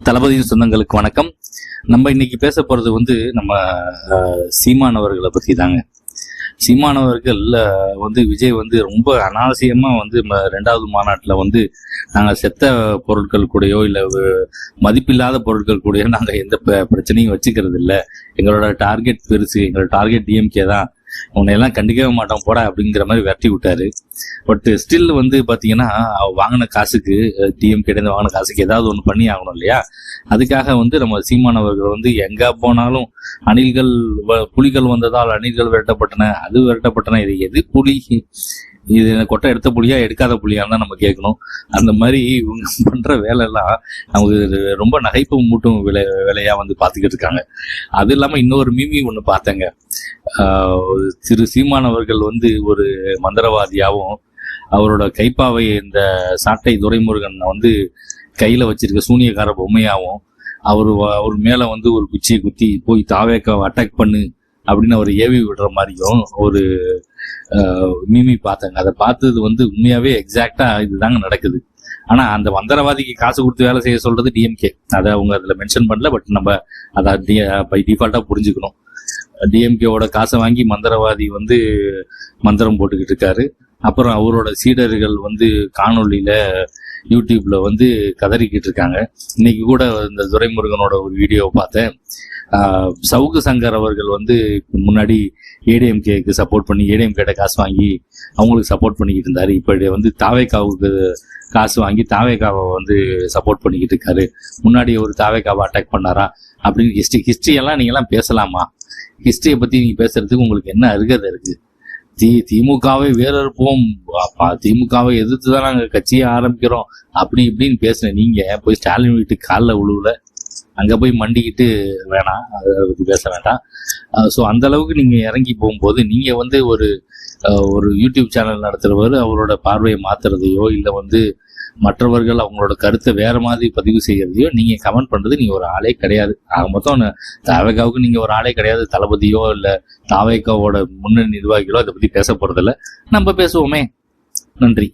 தளபதியின் சொந்தங்களுக்கு வணக்கம். நம்ம இன்னைக்கு பேச போறது நம்ம சீமான் அவர்களை பத்தி தாங்க. சீமான் அவர்கள் விஜய் ரொம்ப அனாவசியமா ரெண்டாவது மாநாட்டில் நாங்கள் செத்த பொருட்கள் கூடயோ இல்லை மதிப்பில்லாத பொருட்கள் கூடயோ நாங்கள் எந்த பிரச்சனையும் வச்சுக்கிறது இல்லை, எங்களோட டார்கெட் பெருசு, எங்களோட டார்கெட் டிஎம்கே தான், உன்னையெல்லாம் கண்டிக்கவே மாட்டோம் போடா அப்படிங்கிற மாதிரி விரட்டி விட்டாரு. பட் ஸ்டில் பார்த்தீங்கன்னா வாங்கின காசுக்கு, டிஎம்கேலேருந்து வாங்கின காசுக்கு ஏதாவது ஒன்று பண்ணி ஆகணும் இல்லையா? அதுக்காக நம்ம சீமானவர்கள் எங்க போனாலும் அணில்கள் புலிகள் வந்ததால் அணில்கள் விரட்டப்பட்டன, அது விரட்டப்பட்டன, இது எது புலி, இது கொட்டை எடுத்த புலியா எடுக்காத புலியான்னு தான் நம்ம கேட்கணும். அந்த மாதிரி இவங்க பண்ற வேலை எல்லாம் நமக்கு ரொம்ப நகைப்பு மூட்டும் வேலையா பார்த்துக்கிட்டு இருக்காங்க. அது இல்லாம இன்னொரு மீமி ஒண்ணு பார்த்தேங்க. திரு சீமானவர்கள் ஒரு மந்திரவாதியாகவும் அவரோட கைப்பாவை இந்த சாட்டை துரைமுருகன் கையில வச்சிருக்க சூனியக்கார பொம்மையாகவும் அவர் மேல ஒரு குச்சியை குத்தி போய் தாவேக்காவை அட்டாக் பண்ணு அப்படின்னு அவர் ஏவி விடுற மாதிரியும் ஒரு மீமி பார்த்தேங்க. அதை பார்த்தது உண்மையாவே எக்ஸாக்டா இதுதாங்க நடக்குது. ஆனா அந்த மந்திரவாதிக்கு காசு கொடுத்து வேலை செய்ய சொல்றது டிஎம்கே. அதை அவங்க அதுல மென்ஷன் பண்ணல. பட் நம்ம அதை பை டிஃபால்ட்டா புரிஞ்சுக்கணும். டிஎம்கேவோட காசை வாங்கி மந்திரவாதி மந்திரம் போட்டுக்கிட்டு இருக்காரு. அப்புறம் அவரோட சீடர்கள் காணொலியில யூடியூப்ல கதறிக்கிட்டு இருக்காங்க. இன்னைக்கு கூட இந்த துரைமுருகனோட ஒரு வீடியோவை பார்த்தேன். சவுக்கு சங்கர் அவர்கள் முன்னாடி ஏடிஎம்கேக்கு சப்போர்ட் பண்ணி ஏடிஎம்கேட்ட காசு வாங்கி அவங்களுக்கு சப்போர்ட் பண்ணிக்கிட்டு இருந்தாரு. இப்போ தாவேக்காவுக்கு காசு வாங்கி தாவேக்காவை சப்போர்ட் பண்ணிக்கிட்டு இருக்காரு. முன்னாடி ஒரு தாவேக்காவை அட்டாக் பண்ணாரா அப்படின்னு ஹிஸ்டரி எல்லாம் நீங்கெல்லாம் பேசலாமா? ஹிஸ்டரியை பத்தி நீங்க பேசுறதுக்கு உங்களுக்கு என்ன அருகதை இருக்கு? திமுகவை வேறறுப்போம், திமுகவை எதிர்த்து தான் நாங்க கட்சியை ஆரம்பிக்கிறோம் அப்படி இப்படின்னு பேசுன நீங்க போய் ஸ்டாலின் வீட்டுக்கு காலில் உழுவுல, அங்க போய் மண்டிக்கிட்டு வேணாம், அதை பத்தி பேச வேண்டாம். ஸோ அந்த அளவுக்கு நீங்க இறங்கி போகும்போது நீங்க ஒரு யூடியூப் சேனல் நடத்துறவர் அவரோட பார்வையை மாத்துறதையோ இல்லை மற்றவர்கள் அவங்களோட கருத்தை வேற மாதிரி பதிவு செய்யறதையோ நீங்க கமெண்ட் பண்றது நீங்க ஒரு ஆளே கிடையாது. ஆக மொத்தம் தாவேக்காவுக்கு நீங்க ஒரு ஆளே கிடையாது. தளபதியோ இல்லை தாவேக்காவோட முன்னணி நிர்வாகிகளோ அதை பத்தி பேச போறதில்ல. நம்ம பேசுவோமே. நன்றி.